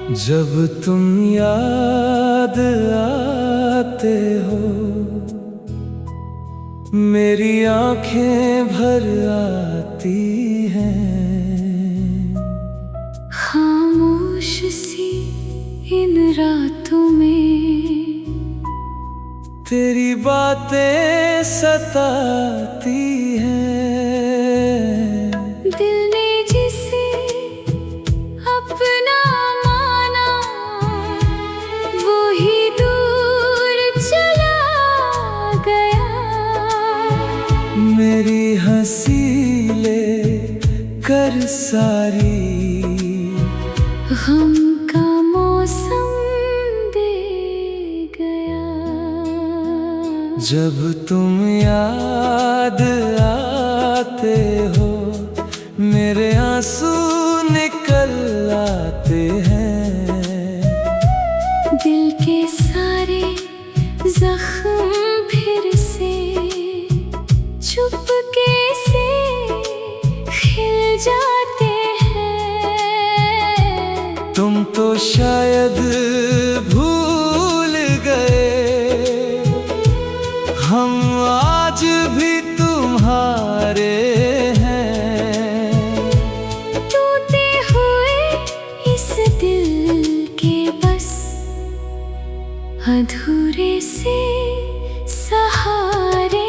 जब तुम याद आते हो मेरी आंखें भर आती हैं। खामोश सी इन रातों में तेरी बातें सताती हैं। दिल ने जिसे अपना माना वो ही दूर चला गया। मेरी हंसी ले कर सारी गम का मौसम दे गया। जब तुम याद आते हो मेरे आंसू निकल आते हैं। दिल के सारे जख्म फिर से चुपके से खिल जाते हैं। तुम तो शायद भूल गए हम आज भी तुम्हारे हैं। टूटे हुए इस दिल के बस अधूरे से सहारे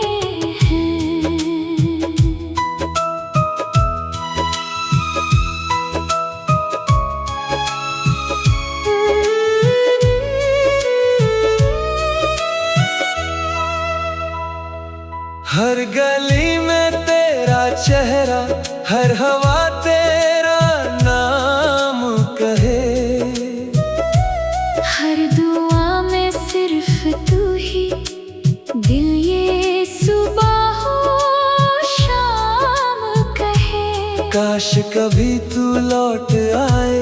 हैं। हर गली में तेरा चेहरा, हर हवा तेरा नाम कहे। हर दुआ में सिर्फ तू ही, दिल ये सुबह हो शाम कहे। काश कभी तू लौट आए,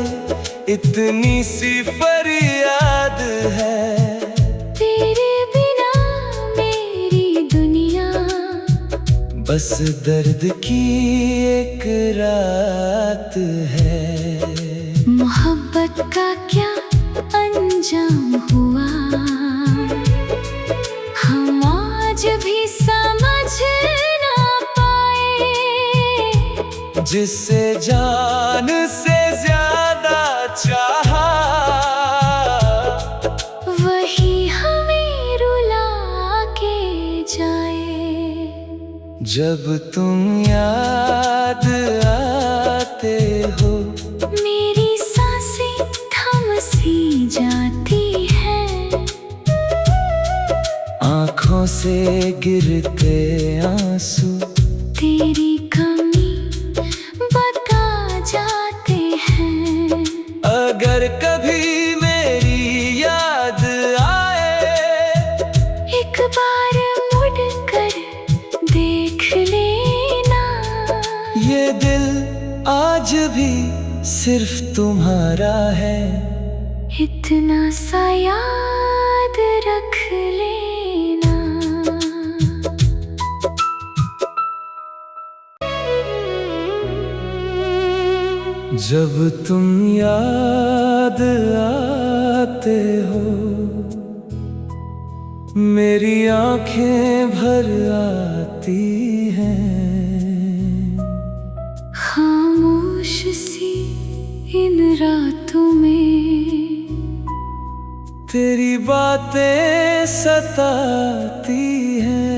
इतनी सी फरियाद है। तेरे बिना मेरी दुनिया बस दर्द की एक रात है। मोहब्बत का क्या अंजाम हुआ हम आज भी समझ ना पाए। जिसे जान से ज्यादा चाहा वही हमें रुला के जाए। जब तुम याद आते हो मेरी सांसें थम सी जाती हैं। आँखों से गिरते आंसू तेरी कमी बता जाते हैं। अगर कभी मेरी याद आए, एक बार मुड़ कर देख लेना। ये दिल आज भी सिर्फ तुम्हारा है। इतना सा याद रख लेना। जब तुम याद आते हो मेरी आंखें भर आती हैं। खामोश सी इन रातों में तेरी बातें सताती हैं।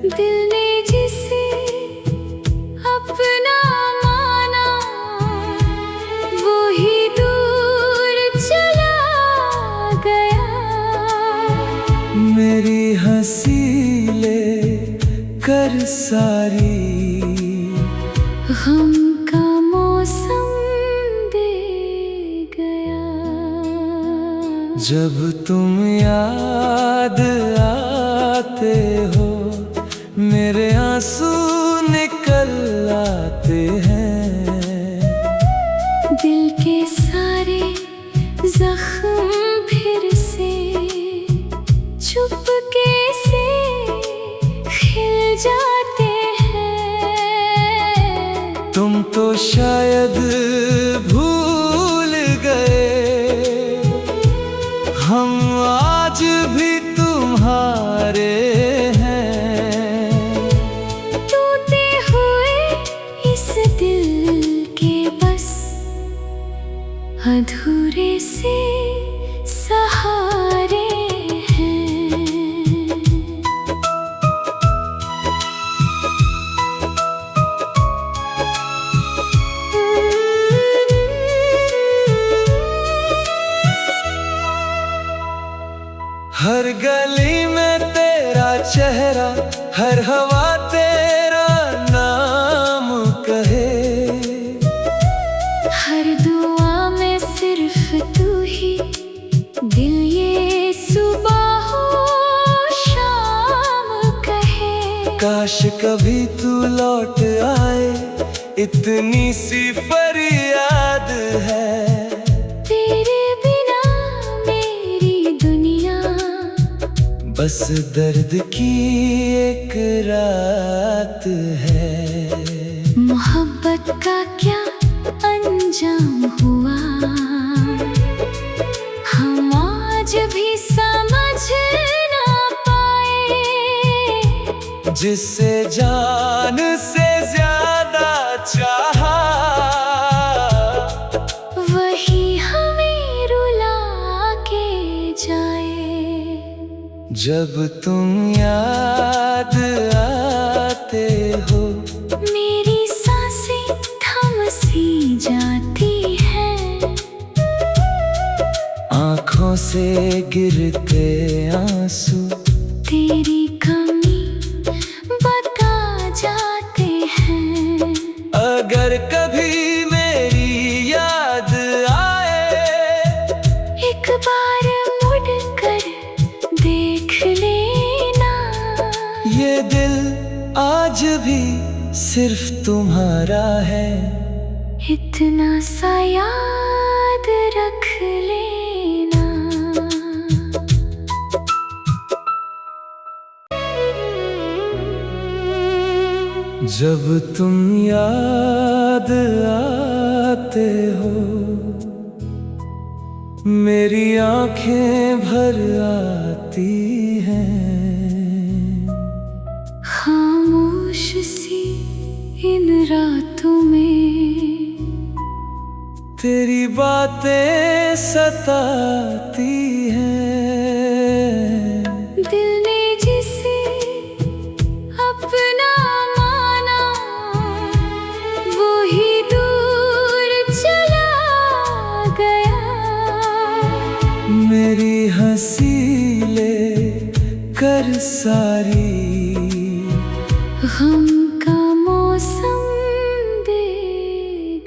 दिल ने जिसे अपना माना वो ही दूर चला गया। मेरी हंसी ले कर सारी गम का मौसम दे गया। जब तुम याद आते हो मेरे आंसू निकल आते हैं। दिल के सारे जख्म फिर से चुपके से खिल जाते हैं। तुम तो शायद भूल अधूरे से सहारे हैं। हर गली में तेरा चेहरा, हर हवा तेरा नाम कहे। हर दुआ में सिर्फ तू ही, दिल ये सुबह हो शाम कहे। काश कभी तू लौट आए, इतनी सी फरियाद है। तेरे बिना मेरी दुनिया बस दर्द की एक रात है। मोहब्बत का क्या अंजाम हुआ, हम आज भी समझ ना पाए। जिसे जान से ज्यादा चाहा, वही हमें रुला के जाए। जब तुम याद आते हो, मेरी सांसें थम सी जाती हैं। आँखों से गिरते आंसू तेरी कमी बता जाते हैं। अगर कभी मेरी याद आए, एक बार मुड़ कर देख लेना। ये दिल आज भी सिर्फ तुम्हारा है। इतना सा याद रख लेना। जब तुम याद आते हो, मेरी आंखें भर आती हैं। खामोश सी इन रातों में तेरी बातें सताती हैं। दिल ने जिसे अपना माना, वो ही दूर चला गया। मेरी हंसी ले कर सारी, गम का मौसम दे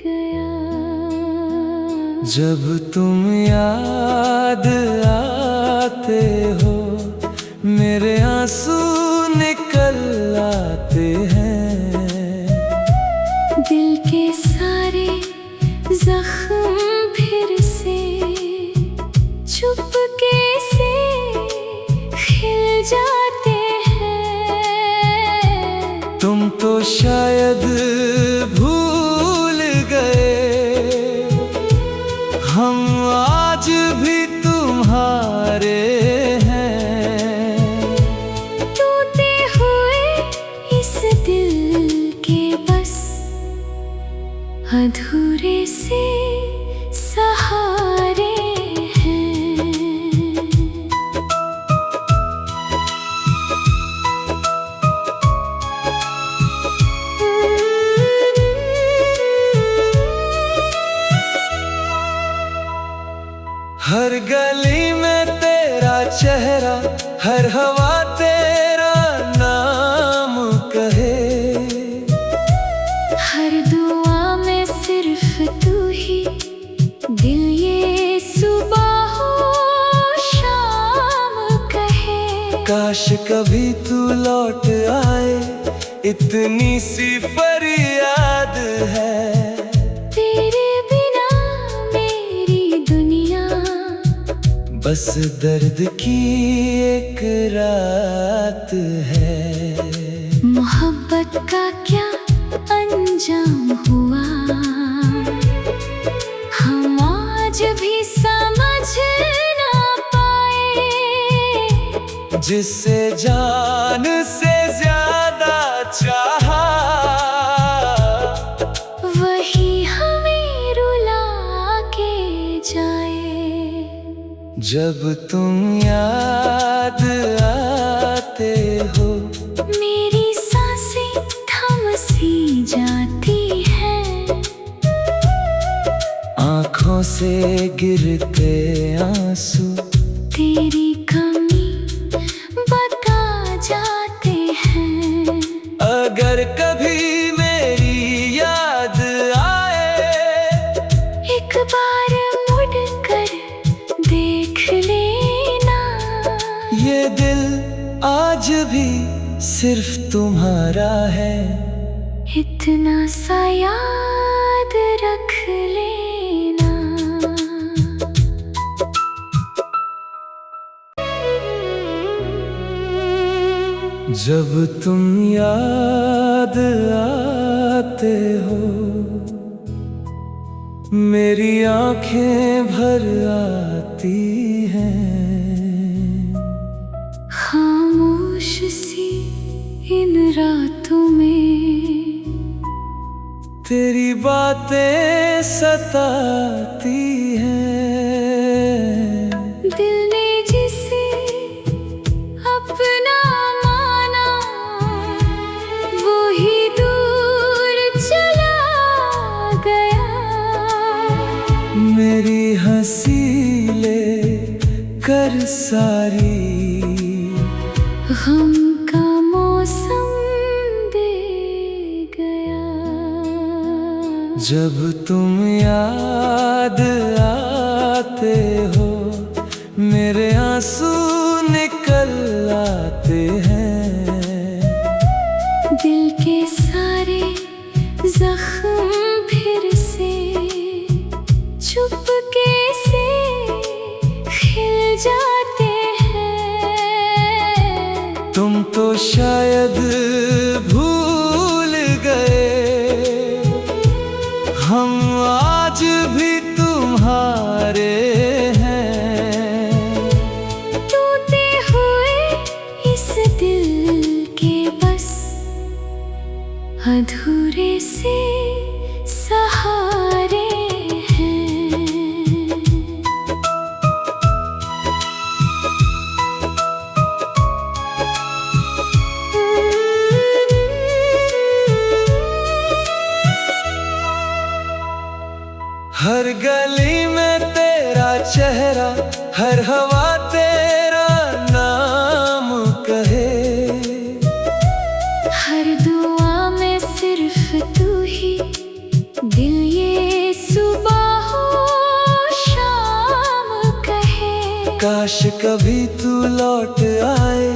गया। जब तुम याद आते हो, मेरे आंसू निकल आते हैं। दिल के सारे जख्म फिर से चुपके से खिल जाते हैं। तुम तो शायद भूल गए, हम आज भी तुम्हारे हैं। टूटे हुए इस दिल के बस अधूरे से सहारे हैं। हर गली में तेरा चेहरा, हर हवा तेरा नाम कहे। हर दुआ में सिर्फ तू ही, दिल ये सुबह हो शाम कहे। काश कभी तू लौट आए, इतनी सी फरियाद है। तेरे बिना मेरी दुनिया बस दर्द की एक रात है। मोहब्बत का क्या अंजाम हुआ, हम आज भी समझ ना पाए। जिसे जान से ज्यादा चाहा, वही हमें रुला के जब तुम याद आते हो मेरी सांसें थम सी जाती हैं। आँखों से गिरते आंसू तेरी कमी बता जाते हैं। अगर कभी मेरी याद आए एक बार मुड़ कर देख लेना। ये दिल आज भी सिर्फ तुम्हारा है। इतना सा याद रख लेना। जब तुम याद आते हो मेरी आंखें भर आती हैं। खामोश सी इन रातों में तेरी बातें सताती हैं। दिल ने जिसे अपना माना वो ही दूर चला गया। मेरी हंसी ले कर सारी गम का मौसम दे गया। जब तुम याद आते हो मेरे आंसू निकल आते हैं। दिल के सारे जख्म फिर से चुपके से खिल जाते हैं। तुम तो शायद भूल गए हम आज भी तुम्हारे हैं। टूटे हुए इस दिल के बस अधूरे से सहारे हैं। हर गली में तेरा चेहरा हर हवा तेरा नाम कहे। हर दुआ में सिर्फ तू ही दिल ये सुबह हो शाम कहे। काश कभी तू लौट आए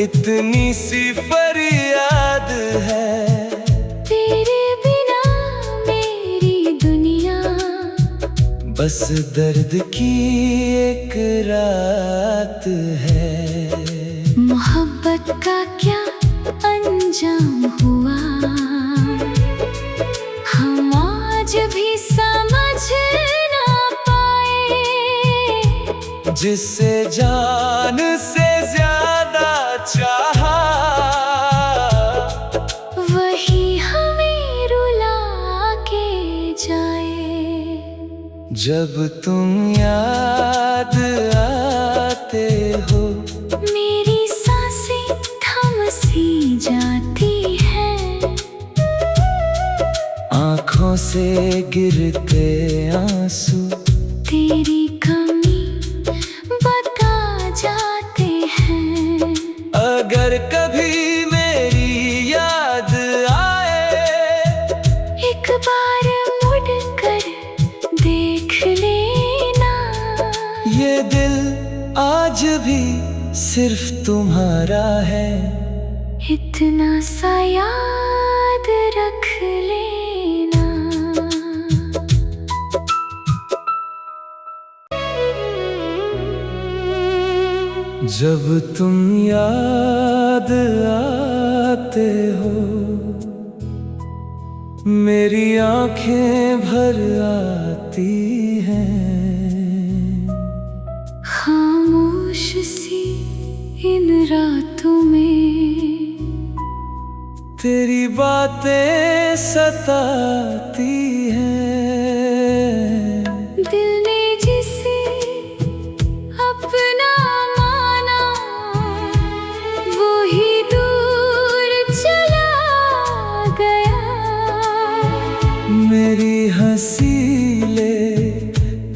इतनी सी फरियाद है। तेरे बिना मेरी दुनिया बस दर्द की एक रात है। मोहब्बत का क्या अंजाम हुआ हम आज भी समझ ना पाए। जिसे जान से ज्यादा चाहा वही हमें रुला के जाए। जब तुम याद आते हो मेरी सांसें थम सी जाती हैं। आँखों से गिरते आंसू तेरी कमी बता जाते हैं। अगर कभी मेरी याद आए एक बार मुड़ कर देख लेना। ये दिल आज भी सिर्फ तुम्हारा है। इतना सा याद रख लेना। जब तुम याद आते हो मेरी आंखें भर आती हैं। खामोश सी इन रातों में तेरी बातें सताती हैं। दिल ने जिसे मेरी हंसी ले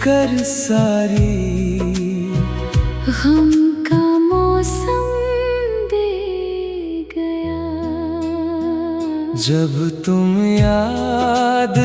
कर सारी, गम का मौसम दे गया। जब तुम याद